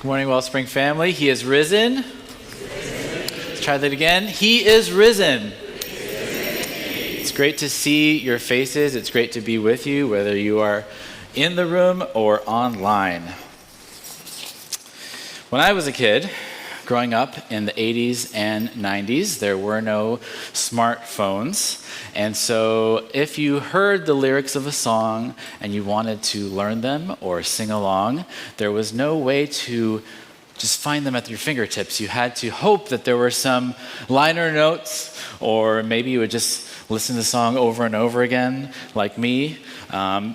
Good morning, Wellspring family. He is risen. Let's try that again. He is risen. It's great to see your faces. It's great to be with you, whether you are in the room or online. When I was a kid, growing up in the 80s and 90s, there were no smartphones. And so if you heard the lyrics of a song and you wanted to learn them or sing along, there was no way to just find them at your fingertips. You had to hope that there were some liner notes, or maybe you would just listen to the song over and over again, like me.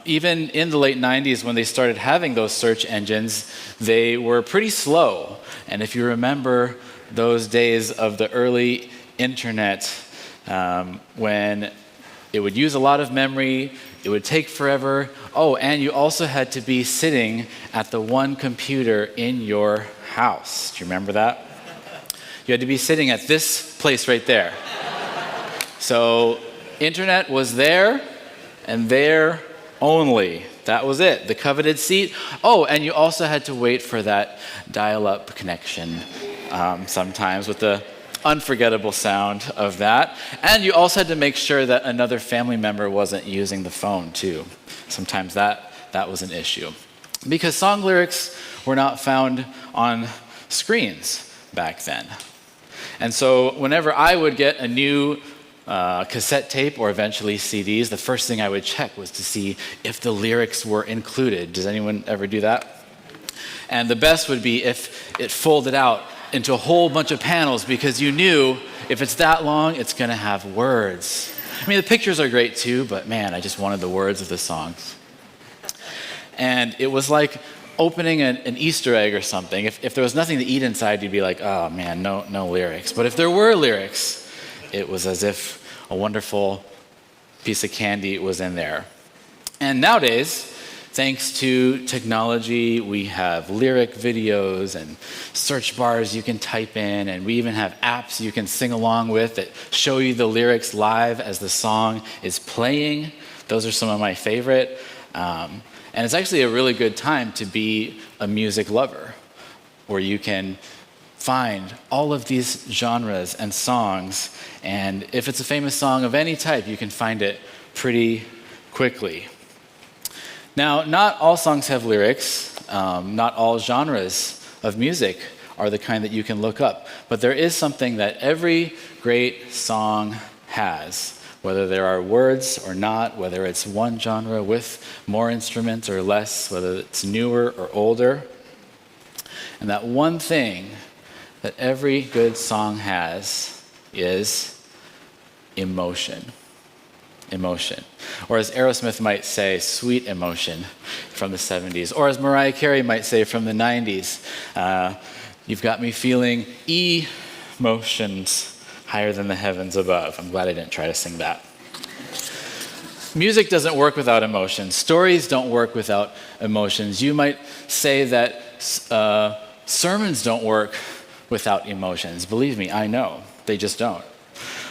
Even in the late 90s, when they started having those search engines, they were pretty slow. And if you remember those days of the early internet, when it would use a lot of memory, it would take forever. Oh, and you also had to be sitting at the one computer in your house. Do you remember that? You had to be sitting at this place right there. So internet was there and there only. That was it, the coveted seat. Oh, and you also had to wait for that dial-up connection sometimes with the unforgettable sound of that. And you also had to make sure that another family member wasn't using the phone too. Sometimes that was an issue. Because song lyrics were not found on screens back then. And so whenever I would get a new cassette tape or eventually CDs, the first thing I would check was to see if the lyrics were included. Does anyone ever do that? And the best would be if it folded out into a whole bunch of panels, because you knew if it's that long, it's going to have words. I mean, the pictures are great too, but man, I just wanted the words of the songs. And it was like opening an Easter egg or something. If there was nothing to eat inside, you'd be like, oh man, no lyrics. But if there were lyrics, it was as if a wonderful piece of candy was in there. And nowadays, thanks to technology, we have lyric videos and search bars you can type in, and we even have apps you can sing along with that show you the lyrics live as the song is playing. Those are some of my favorite. And it's actually a really good time to be a music lover, where you can find all of these genres and songs, and if it's a famous song of any type, you can find it pretty quickly. Now, not all songs have lyrics. Not all genres of music are the kind that you can look up. But there is something that every great song has, whether there are words or not, whether it's one genre with more instruments or less, whether it's newer or older. And that one thing that every good song has is emotion. Emotion. Or as Aerosmith might say, sweet emotion from the 70s. Or as Mariah Carey might say from the 90s, you've got me feeling emotions higher than the heavens above. I'm glad I didn't try to sing that. Music doesn't work without emotions. Stories don't work without emotions. You might say that sermons don't work without emotions. Believe me, I know. They just don't.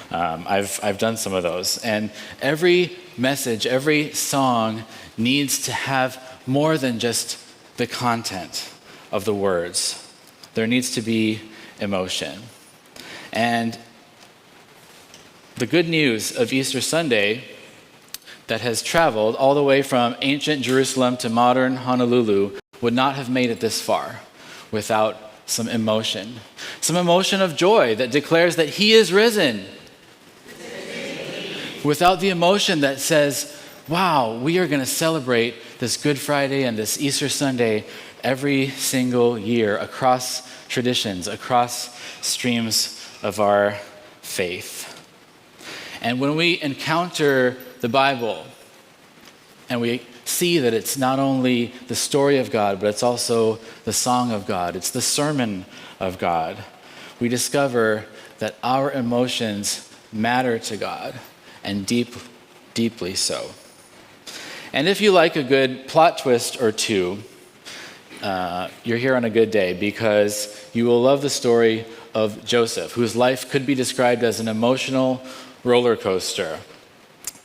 I've done some of those. And every message, every song needs to have more than just the content of the words. There needs to be emotion. And the good news of Easter Sunday that has traveled all the way from ancient Jerusalem to modern Honolulu would not have made it this far without some emotion. Some emotion of joy that declares that He is risen. Without the emotion that says, wow, we are going to celebrate this Good Friday and this Easter Sunday every single year across traditions, across streams of our faith. And when we encounter the Bible and we see that it's not only the story of God, but it's also the song of God, it's the sermon of God, we discover that our emotions matter to God. And deeply so. And if you like a good plot twist or two, you're here on a good day, because you will love the story of Joseph, whose life could be described as an emotional roller coaster.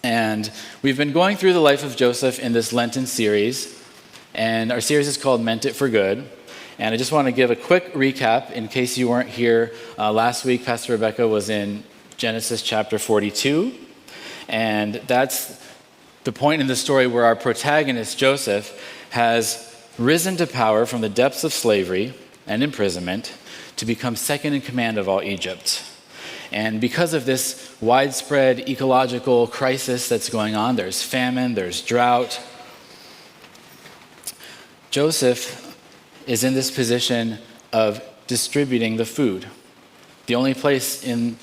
And we've been going through the life of Joseph in this Lenten series, and our series is called Meant It for Good. And I just want to give a quick recap in case you weren't here. Last week, Pastor Rebecca was in Genesis chapter 42. And that's the point in the story where our protagonist, Joseph, has risen to power from the depths of slavery and imprisonment to become second in command of all Egypt. And because of this widespread ecological crisis that's going on, there's famine, there's drought, Joseph is in this position of distributing the food. The only place in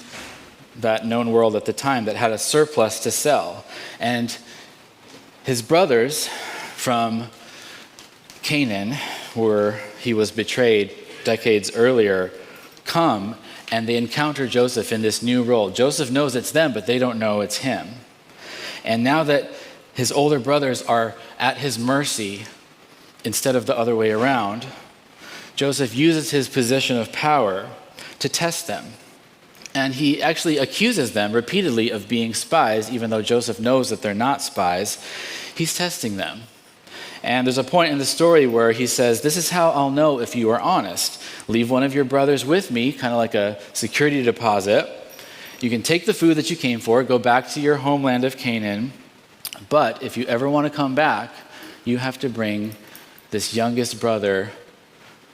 that known world at the time that had a surplus to sell. And his brothers from Canaan, where he was betrayed decades earlier, come and they encounter Joseph in this new role. Joseph knows it's them, but they don't know it's him. And now that his older brothers are at his mercy instead of the other way around, Joseph uses his position of power to test them. And he actually accuses them repeatedly of being spies, even though Joseph knows that they're not spies. He's testing them. And there's a point in the story where he says, "This is how I'll know if you are honest. Leave one of your brothers with me," kind of like a security deposit. "You can take the food that you came for, go back to your homeland of Canaan. But if you ever want to come back, you have to bring this youngest brother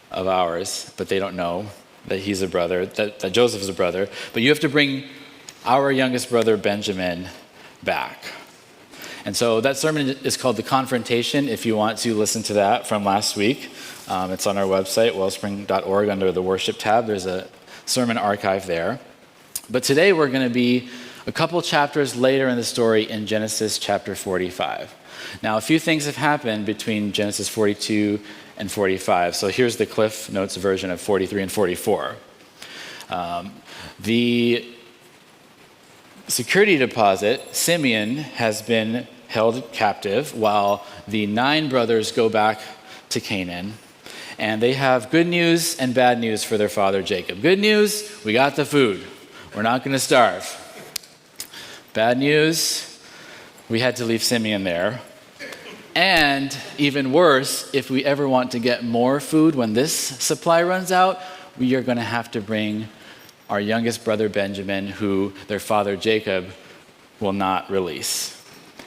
of ours," but they don't know that he's a brother, that Joseph is a brother. "But you have to bring our youngest brother, Benjamin, back." And so that sermon is called The Confrontation, if you want to listen to that from last week. It's on our website, wellspring.org, under the worship tab. There's a sermon archive there. But today we're going to be a couple chapters later in the story in Genesis chapter 45. Now, a few things have happened between Genesis 42 and 45. So here's the Cliff Notes version of 43 and 44. The security deposit, Simeon, has been held captive while the 9 brothers go back to Canaan. And they have good news and bad news for their father Jacob. Good news, we got the food. We're not going to starve. Bad news, we had to leave Simeon there. And even worse, if we ever want to get more food when this supply runs out, we are going to have to bring our youngest brother Benjamin, who their father Jacob will not release.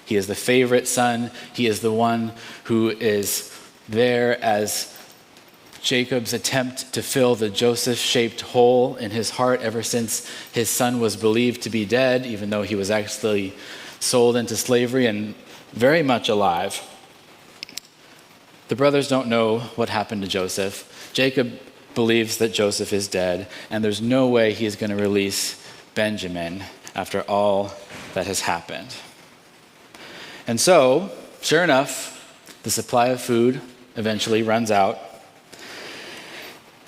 He is the favorite son. He is the one who is there as Jacob's attempt to fill the Joseph-shaped hole in his heart ever since his son was believed to be dead, even though he was actually sold into slavery and very much alive. The brothers don't know what happened to Joseph. Jacob believes that Joseph is dead, and there's no way he is going to release Benjamin after all that has happened. And so, sure enough, the supply of food eventually runs out.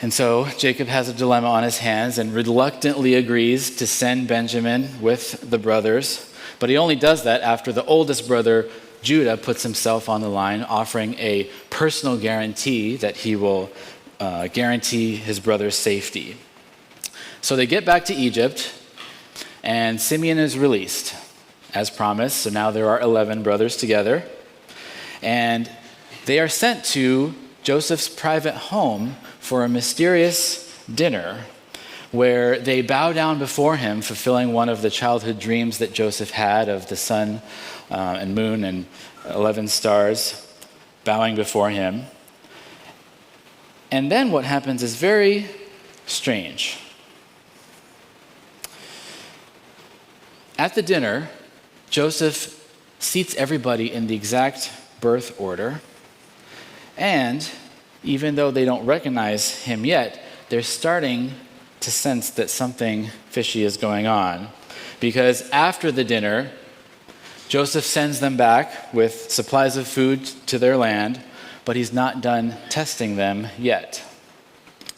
And so Jacob has a dilemma on his hands and reluctantly agrees to send Benjamin with the brothers. But he only does that after the oldest brother, Judah, puts himself on the line, offering a personal guarantee that he will guarantee his brother's safety. So they get back to Egypt, and Simeon is released, as promised. So now there are 11 brothers together. And they are sent to Joseph's private home for a mysterious dinner where they bow down before him, fulfilling one of the childhood dreams that Joseph had of the sun and moon and 11 stars bowing before him. And then what happens is very strange. At the dinner, Joseph seats everybody in the exact birth order. And even though they don't recognize him yet, they're starting to sense that something fishy is going on. Because after the dinner, Joseph sends them back with supplies of food to their land, but he's not done testing them yet.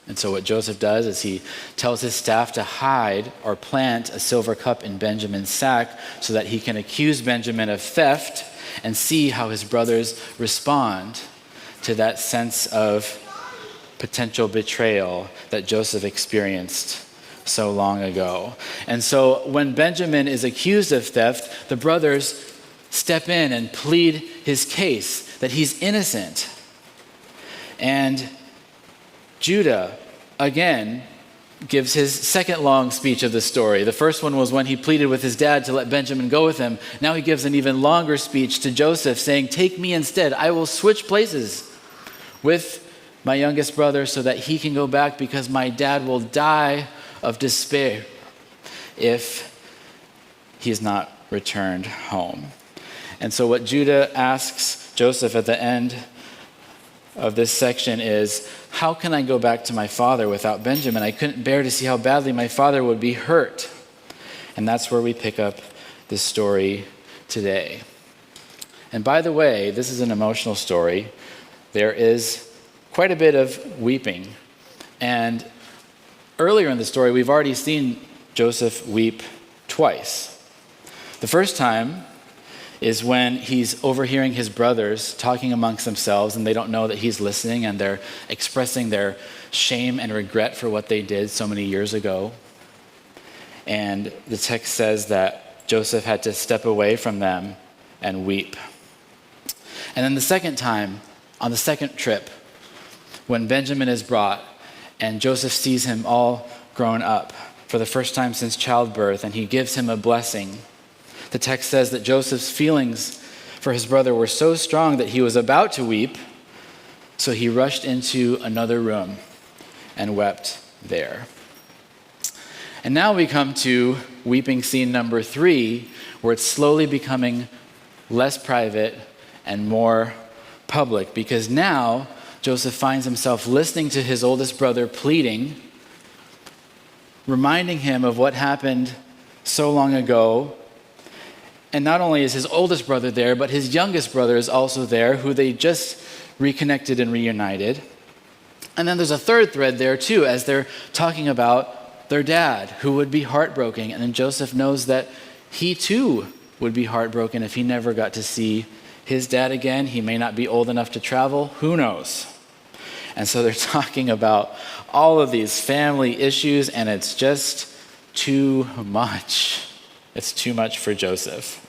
And so what Joseph does is he tells his staff to hide or plant a silver cup in Benjamin's sack so that he can accuse Benjamin of theft and see how his brothers respond to that sense of potential betrayal that Joseph experienced so long ago. And so when Benjamin is accused of theft, the brothers step in and plead his case that he's innocent. And Judah, again, gives his second long speech of the story. The first one was when he pleaded with his dad to let Benjamin go with him. Now he gives an even longer speech to Joseph, saying, "Take me instead. I will switch places with my youngest brother so that he can go back, because my dad will die of despair if he is not returned home." And so what Judah asks Joseph at the end of this section is, how can I go back to my father without Benjamin? I couldn't bear to see how badly my father would be hurt. And that's where we pick up this story today. And by the way, this is an emotional story. There is quite a bit of weeping. And earlier in the story, we've already seen Joseph weep twice. The first time is when he's overhearing his brothers talking amongst themselves, and they don't know that he's listening, and they're expressing their shame and regret for what they did so many years ago. And the text says that Joseph had to step away from them and weep. And then the second time, on the second trip, when Benjamin is brought and Joseph sees him all grown up for the first time since childbirth, and he gives him a blessing. The text says that Joseph's feelings for his brother were so strong that he was about to weep, so he rushed into another room and wept there. And now we come to weeping scene number 3, where it's slowly becoming less private and more public, because now Joseph finds himself listening to his oldest brother pleading, reminding him of what happened so long ago. And not only is his oldest brother there, but his youngest brother is also there, who they just reconnected and reunited. And then there's a third thread there too, as they're talking about their dad, who would be heartbroken. And then Joseph knows that he too would be heartbroken if he never got to see his dad again. He may not be old enough to travel, who knows? And so they're talking about all of these family issues, and it's just too much. It's too much for Joseph.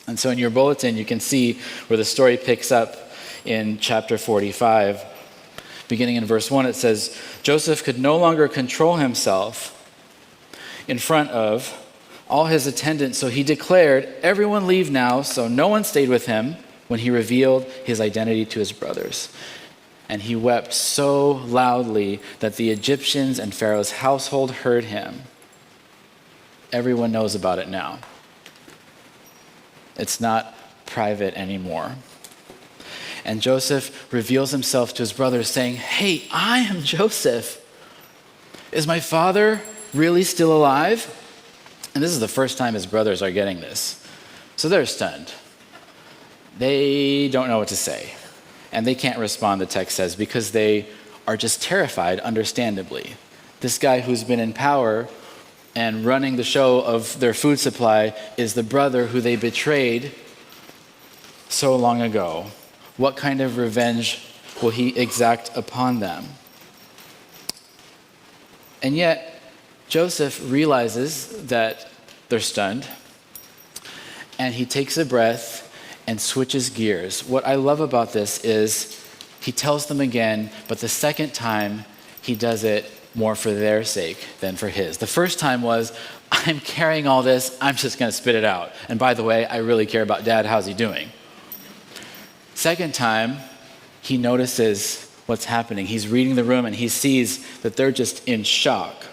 And so in your bulletin, you can see where the story picks up in chapter 45. Beginning in verse 1, it says, Joseph could no longer control himself in front of all his attendants, so he declared, "Everyone leave now." So no one stayed with him when he revealed his identity to his brothers. And he wept so loudly that the Egyptians and Pharaoh's household heard him. Everyone knows about it now. It's not private anymore. And Joseph reveals himself to his brothers, saying, "Hey, I am Joseph. Is my father really still alive?" And this is the first time his brothers are getting this. So they're stunned. They don't know what to say. And they can't respond, the text says, because they are just terrified, understandably. This guy who's been in power and running the show of their food supply is the brother who they betrayed so long ago. What kind of revenge will he exact upon them? And yet, Joseph realizes that they're stunned, and he takes a breath and switches gears. What I love about this is he tells them again, but the second time he does it more for their sake than for his. The first time was, I'm carrying all this, I'm just going to spit it out. And by the way, I really care about Dad, how's he doing? Second time, he notices what's happening. He's reading the room and he sees that they're just in shock.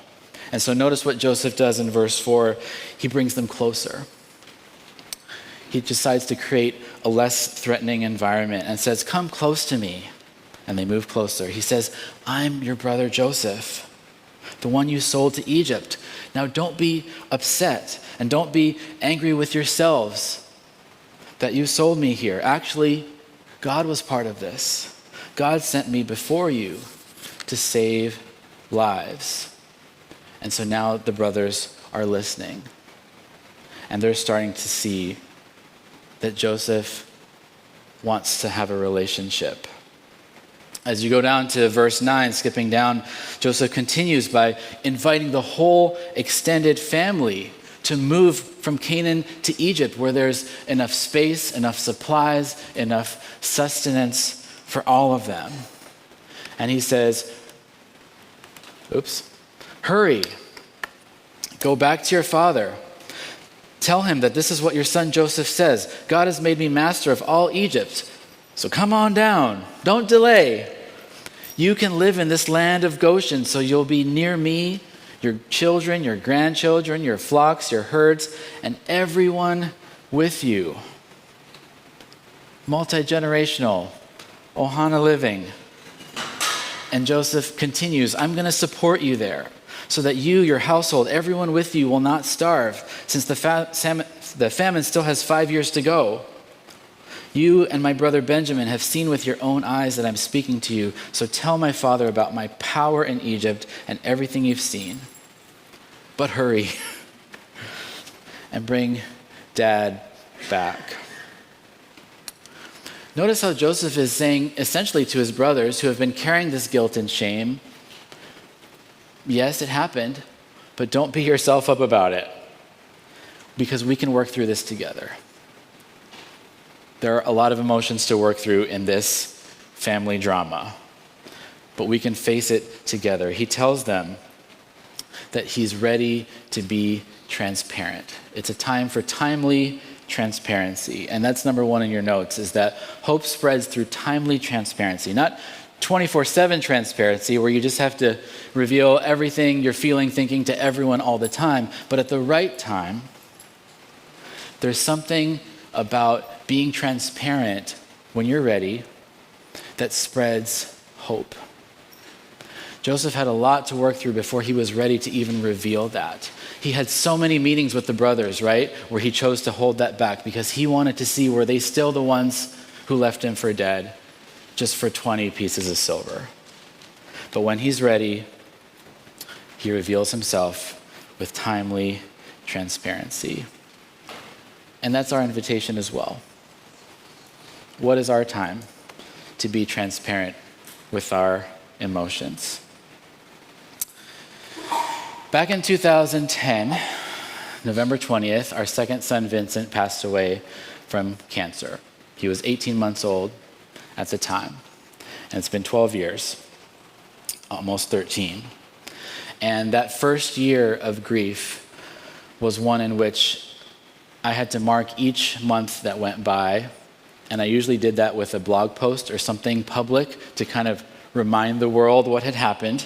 And so notice what Joseph does in verse 4. He brings them closer. He decides to create a less threatening environment and says, "Come close to me." And they move closer. He says, "I'm your brother Joseph, the one you sold to Egypt. Now don't be upset and don't be angry with yourselves that you sold me here. Actually, God was part of this. God sent me before you to save lives." And so now the brothers are listening. And they're starting to see that Joseph wants to have a relationship. As you go down to verse 9, skipping down, Joseph continues by inviting the whole extended family to move from Canaan to Egypt, where there's enough space, enough supplies, enough sustenance for all of them. And he says, Oops. Hurry. Go back to your father. Tell him that this is what your son Joseph says. God has made me master of all Egypt. So come on down. Don't delay. You can live in this land of Goshen, so you'll be near me, your children, your grandchildren, your flocks, your herds, and everyone with you. Multi-generational, Ohana living. And Joseph continues, I'm going to support you there so that you, your household, everyone with you will not starve, since the famine still has 5 years to go. You and my brother Benjamin have seen with your own eyes that I'm speaking to you, so tell my father about my power in Egypt and everything you've seen. But hurry and bring Dad back. Notice how Joseph is saying essentially to his brothers who have been carrying this guilt and shame, yes, it happened, but don't beat yourself up about it, because we can work through this together. There are a lot of emotions to work through in this family drama, but we can face it together. He tells them that he's ready to be transparent. It's a time for timely transparency. And that's number one in your notes, is that hope spreads through timely transparency, not 24/7 transparency where you just have to reveal everything you're feeling, thinking to everyone all the time, but at the right time. There's something about being transparent when you're ready that spreads hope. Joseph had a lot to work through before he was ready to even reveal that. He had so many meetings with the brothers, right, where he chose to hold that back because he wanted to see, were they still the ones who left him for dead just for 20 pieces of silver? But when he's ready, he reveals himself with timely transparency. And that's our invitation as well. What is our time to be transparent with our emotions? Back in 2010, November 20th, our second son Vincent passed away from cancer. He was 18 months old at the time, and it's been 12 years, almost 13. And that first year of grief was one in which I had to mark each month that went by, and I usually did that with a blog post or something public to kind of remind the world what had happened.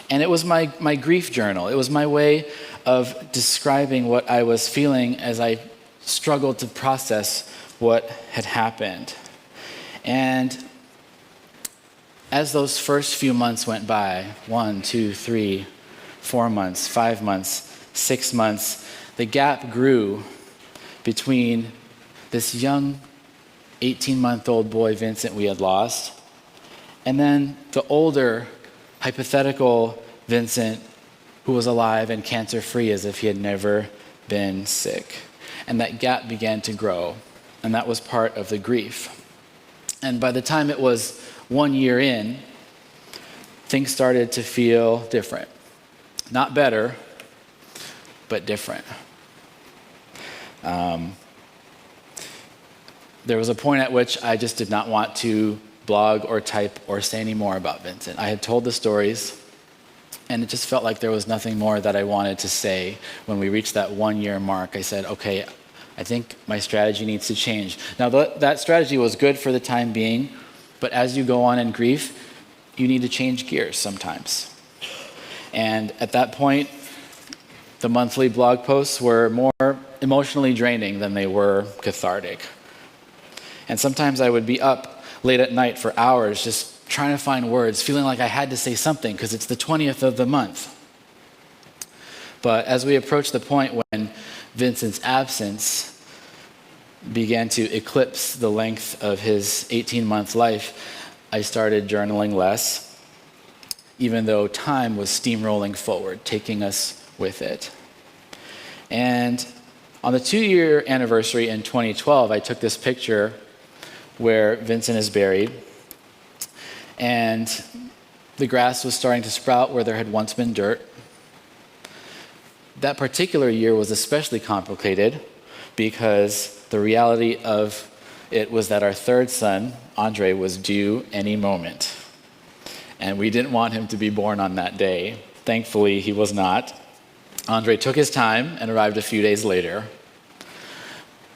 And it was my grief journal. It was my way of describing what I was feeling as I struggled to process what had happened. And as those first few months went by, 1, 2, 3, 4 months, 5 months, 6 months, the gap grew between this young 18-month-old boy, Vincent, we had lost, and then the older, hypothetical Vincent who was alive and cancer-free as if he had never been sick. And that gap began to grow, and that was part of the grief. And by the time it was 1 year in, things started to feel different. Not better, but different. There was a point at which I just did not want to blog or type or say any more about Vincent. I had told the stories, and it just felt like there was nothing more that I wanted to say. When we reached that 1 year mark, I said, okay, I think my strategy needs to change. Now, that strategy was good for the time being, but as you go on in grief, you need to change gears sometimes. And at that point, the monthly blog posts were more emotionally draining than they were cathartic. And sometimes I would be up late at night for hours just trying to find words, feeling like I had to say something because it's the 20th of the month. But as we approached the point when Vincent's absence began to eclipse the length of his 18-month life, I started journaling less, even though time was steamrolling forward, taking us with it. And on the 2-year anniversary in 2012, I took this picture where Vincent is buried, and the grass was starting to sprout where there had once been dirt. That particular year was especially complicated because the reality of it was that our third son, Andre, was due any moment. and we didn't want him to be born on that day. Thankfully, he was not. Andre took his time and arrived a few days later.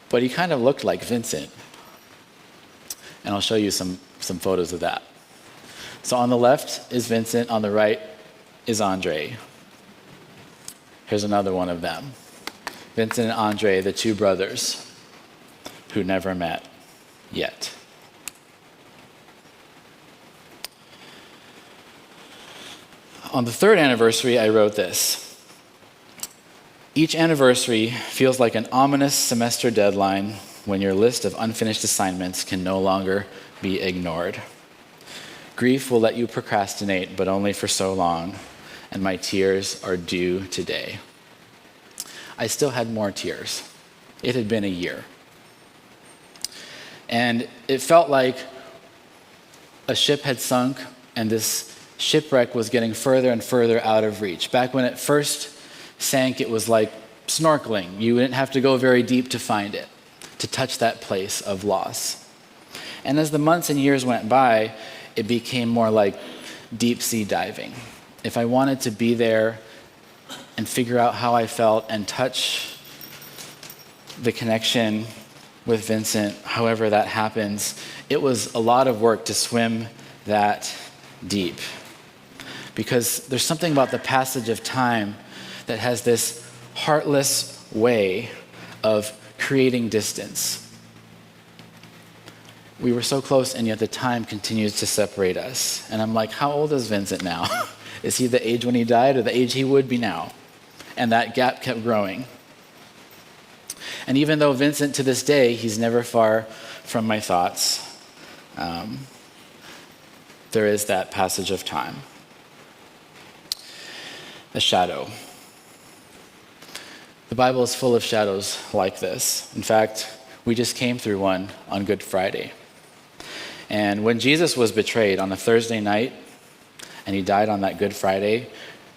But he kind of looked like Vincent. And I'll show you some photos of that. So on the left is Vincent, on the right is Andre. Here's another one of them. Vincent and Andre, the two brothers who never met yet. On the third anniversary, I wrote this. Each anniversary feels like an ominous semester deadline when your list of unfinished assignments can no longer be ignored. Grief will let you procrastinate, but only for so long, and my tears are due today. I still had more tears. It had been a year. And it felt like a ship had sunk, and this shipwreck was getting further and further out of reach. Back when it first sank, it was like snorkeling. You didn't have to go very deep to find it, to touch that place of loss. And as the months and years went by, it became more like deep sea diving. If I wanted to be there and figure out how I felt and touch the connection with Vincent, however that happens, it was a lot of work to swim that deep. Because there's something about the passage of time that has this heartless way of creating distance. We were so close, and yet the time continues to separate us. And I'm like, how old is Vincent now? Is he the age when he died or the age he would be now? And that gap kept growing. And even though Vincent, to this day, he's never far from my thoughts, there is that passage of time. A shadow. The Bible is full of shadows like this. In fact, we just came through one on Good Friday. And when Jesus was betrayed on a Thursday night, and he died on that Good Friday,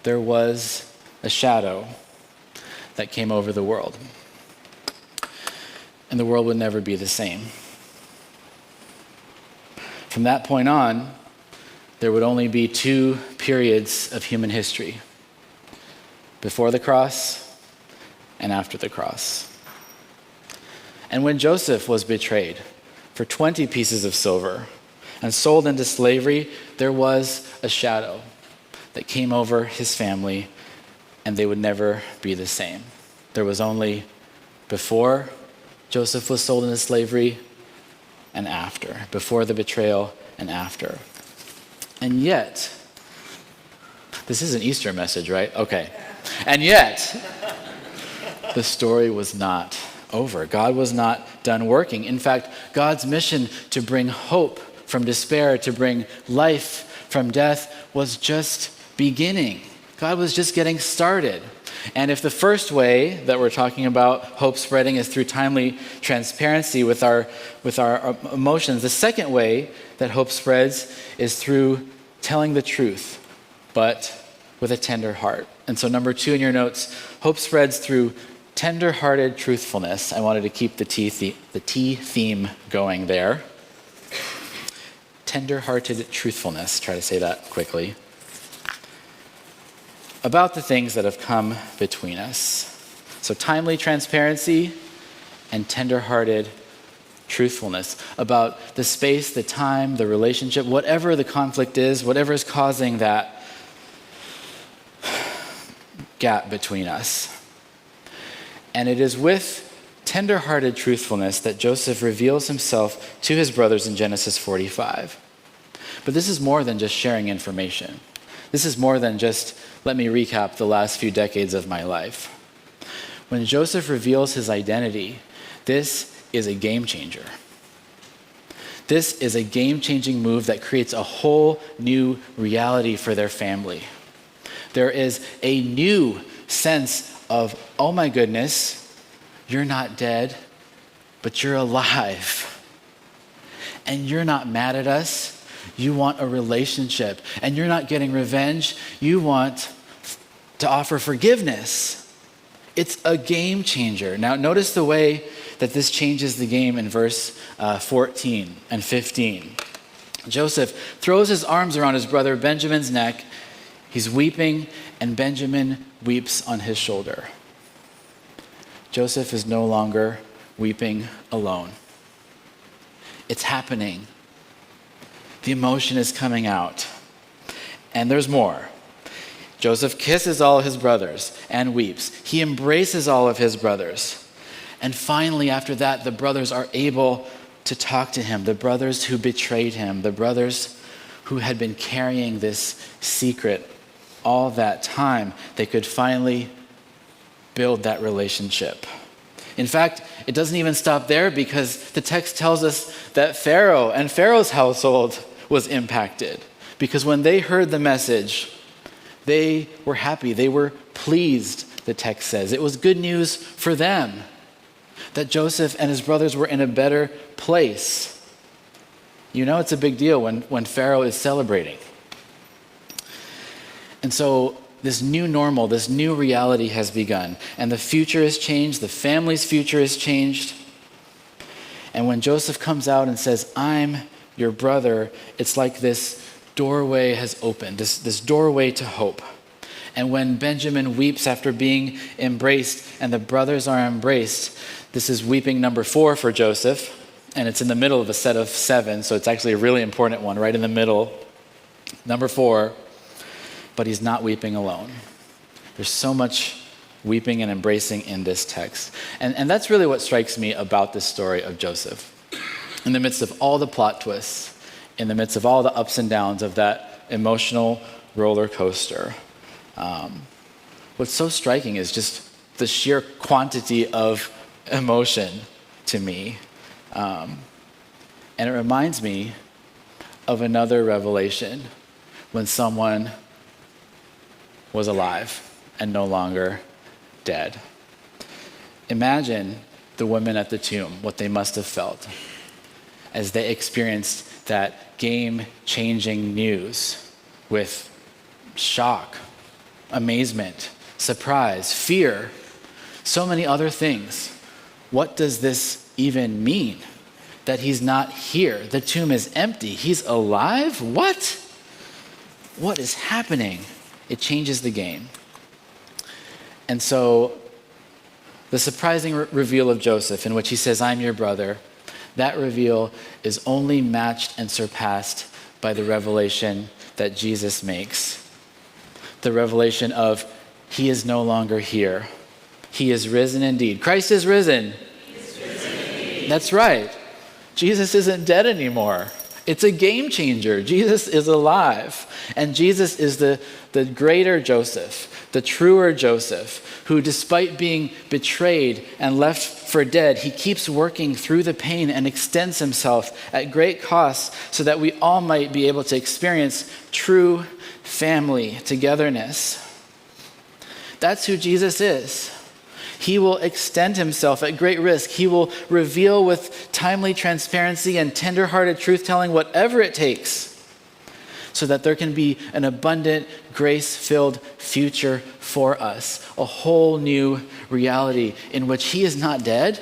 there was a shadow that came over the world. And the world would never be the same. From that point on, there would only be two periods of human history: before the cross and after the cross. And when Joseph was betrayed for 20 pieces of silver and sold into slavery, there was a shadow that came over his family, and they would never be the same. There was only before Joseph was sold into slavery and after, before the betrayal and after. And yet, this is an Easter message, right? Okay. And yet, the story was not over. God was not done working. In fact, God's mission to bring hope from despair, to bring life from death, was just beginning. God was just getting started. And if the first way that we're talking about hope spreading is through timely transparency with our emotions, the second way that hope spreads is through telling the truth, but with a tender heart. And so number 2 in your notes, hope spreads through tender-hearted truthfulness. I wanted to keep the T theme going there. Tender-hearted truthfulness. Try to say that quickly. About the things that have come between us. So timely transparency and tender-hearted truthfulness about the space, the time, the relationship, whatever the conflict is, whatever is causing that gap between us. And it is with tender-hearted truthfulness that Joseph reveals himself to his brothers in Genesis 45. But this is more than just sharing information. This is more than just, let me recap the last few decades of my life. When Joseph reveals his identity, this is a game changer. This is a game-changing move that creates a whole new reality for their family. There is a new sense of, oh my goodness, you're not dead, but you're alive. And you're not mad at us. You want a relationship. And you're not getting revenge. You want to offer forgiveness. It's a game changer. Now, notice the way that this changes the game in verse 14 and 15. Joseph throws his arms around his brother Benjamin's neck. He's weeping, and Benjamin weeps on his shoulder. Joseph is no longer weeping alone. It's happening. The emotion is coming out. And there's more. Joseph kisses all his brothers and weeps. He embraces all of his brothers. And finally, after that, the brothers are able to talk to him, the brothers who betrayed him, the brothers who had been carrying this secret all that time. They could finally build that relationship. In fact, it doesn't even stop there, because the text tells us that Pharaoh and Pharaoh's household was impacted. Because when they heard the message, they were happy. They were pleased, the text says. It was good news for them that Joseph and his brothers were in a better place. You know, it's a big deal when Pharaoh is celebrating. And so this new normal, this new reality has begun. And the future has changed. The family's future has changed. And when Joseph comes out and says, "I'm your brother," it's like this doorway has opened, this doorway to hope. And when Benjamin weeps after being embraced and the brothers are embraced, this is weeping number 4 for Joseph. And it's in the middle of a set of 7, so it's actually a really important one, right in the middle. Number 4, but he's not weeping alone. There's so much weeping and embracing in this text. And that's really what strikes me about this story of Joseph. In the midst of all the plot twists, in the midst of all the ups and downs of that emotional roller coaster, what's so striking is just the sheer quantity of emotion to me. And it reminds me of another revelation when someone was alive and no longer dead. Imagine the women at the tomb, what they must have felt as they experienced that game-changing news with shock, amazement, surprise, fear, so many other things. What does this even mean? That he's not here. The tomb is empty. He's alive? What? What is happening? It changes the game. And so the surprising reveal of Joseph, in which he says, "I'm your brother," that reveal is only matched and surpassed by the revelation that Jesus makes. The revelation of he is no longer here. He is risen indeed. Christ is risen. He is risen indeed. That's right. Jesus isn't dead anymore. It's a game changer. Jesus is alive. And Jesus is the greater Joseph, the truer Joseph, who despite being betrayed and left for dead, he keeps working through the pain and extends himself at great cost so that we all might be able to experience true family togetherness. That's who Jesus is. He will extend himself at great risk. He will reveal with timely transparency and tender-hearted truth-telling whatever it takes so that there can be an abundant, grace-filled future for us, a whole new reality in which he is not dead,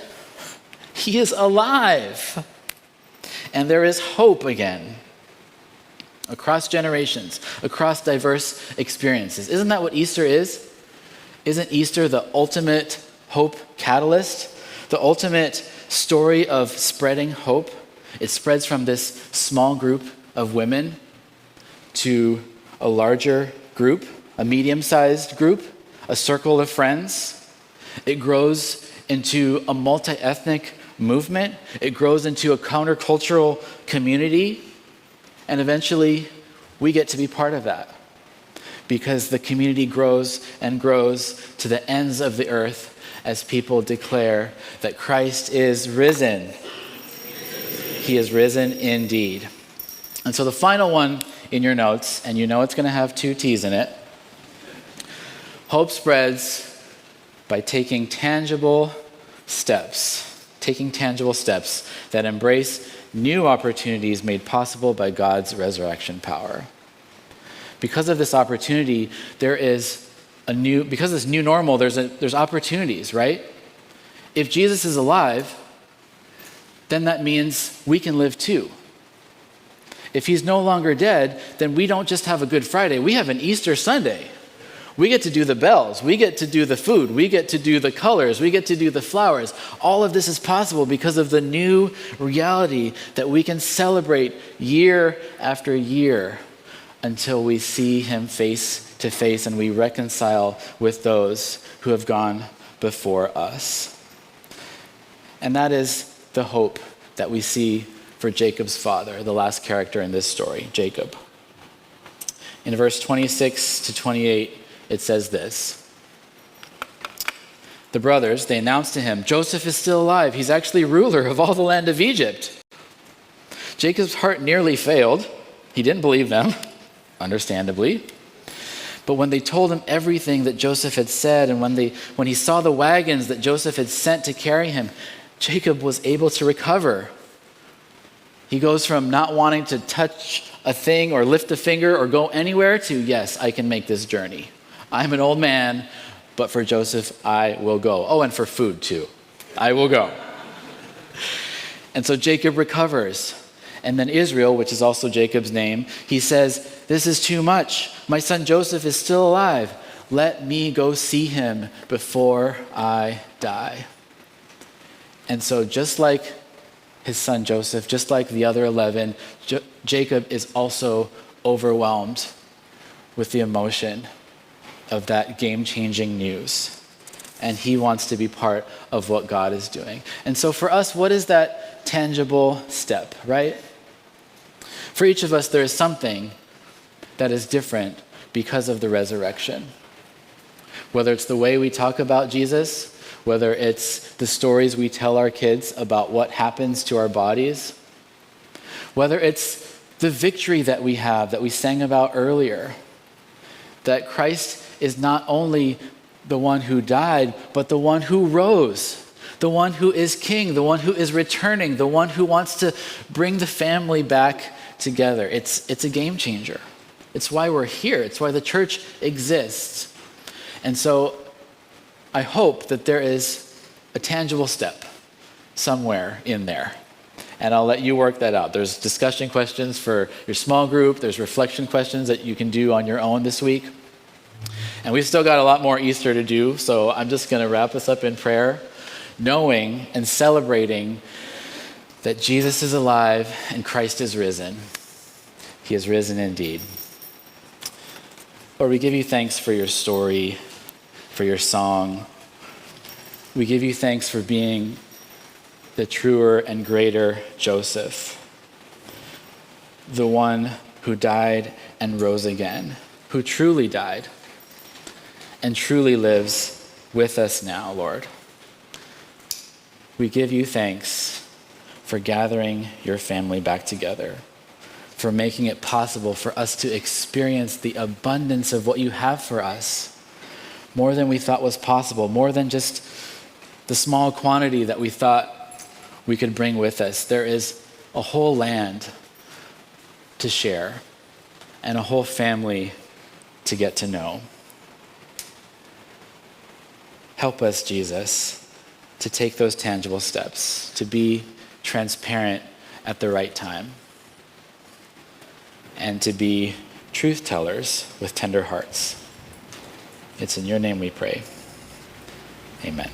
he is alive. And there is hope again across generations, across diverse experiences. Isn't that what Easter is? Isn't Easter the ultimate hope catalyst? The ultimate story of spreading hope? It spreads from this small group of women to a larger group, a medium-sized group, a circle of friends. It grows into a multi-ethnic movement. It grows into a countercultural community. And eventually, we get to be part of that, because the community grows and grows to the ends of the earth as people declare that Christ is risen. He is risen indeed. And so the final one in your notes, and you know it's going to have 2 T's in it. Hope spreads by taking tangible steps that embrace new opportunities made possible by God's resurrection power. Because of this opportunity, because of this new normal, there's opportunities, right? If Jesus is alive, then that means we can live too. if he's no longer dead, then we don't just have a Good Friday, we have an Easter Sunday. We get to do the bells, we get to do the food, we get to do the colors, we get to do the flowers. All of this is possible because of the new reality that we can celebrate year after year until we see him face to face and we reconcile with those who have gone before us. And that is the hope that we see for Jacob's father, the last character in this story, Jacob. In verse 26 to 28, it says this. The brothers, they announced to him, Joseph is still alive. He's actually ruler of all the land of Egypt. Jacob's heart nearly failed. He didn't believe them, understandably. But when they told him everything that Joseph had said, and when he saw the wagons that Joseph had sent to carry him, Jacob was able to recover. He goes from not wanting to touch a thing or lift a finger or go anywhere to, yes, I can make this journey. I'm an old man, but for Joseph, I will go. Oh, and for food too. I will go. And so Jacob recovers. And then Israel, which is also Jacob's name, he says, this is too much. My son Joseph is still alive. Let me go see him before I die. And so just like his son Joseph, just like the other 11, Jacob is also overwhelmed with the emotion of that game-changing news. And he wants to be part of what God is doing. And so for us, what is that tangible step, right? For each of us, there is something that is different because of the resurrection. Whether it's the way we talk about Jesus, whether it's the stories we tell our kids about what happens to our bodies, whether it's the victory that we have that we sang about earlier, that Christ is not only the one who died, but the one who rose, the one who is king, the one who is returning, the one who wants to bring the family back together. It's a game changer. It's why we're here. It's why the church exists. And so I hope that there is a tangible step somewhere in there. And I'll let you work that out. There's discussion questions for your small group. There's reflection questions that you can do on your own this week. And we've still got a lot more Easter to do, so I'm just going to wrap us up in prayer, knowing and celebrating that Jesus is alive and Christ is risen. He is risen indeed. Lord, we give you thanks for your story, for your song. We give you thanks for being the truer and greater Joseph, the one who died and rose again, who truly died and truly lives with us now, Lord. We give you thanks for gathering your family back together, for making it possible for us to experience the abundance of what you have for us, more than we thought was possible, more than just the small quantity that we thought we could bring with us. There is a whole land to share and a whole family to get to know. Help us, Jesus, to take those tangible steps, to be transparent at the right time, and to be truth tellers with tender hearts. It's in your name we pray. Amen.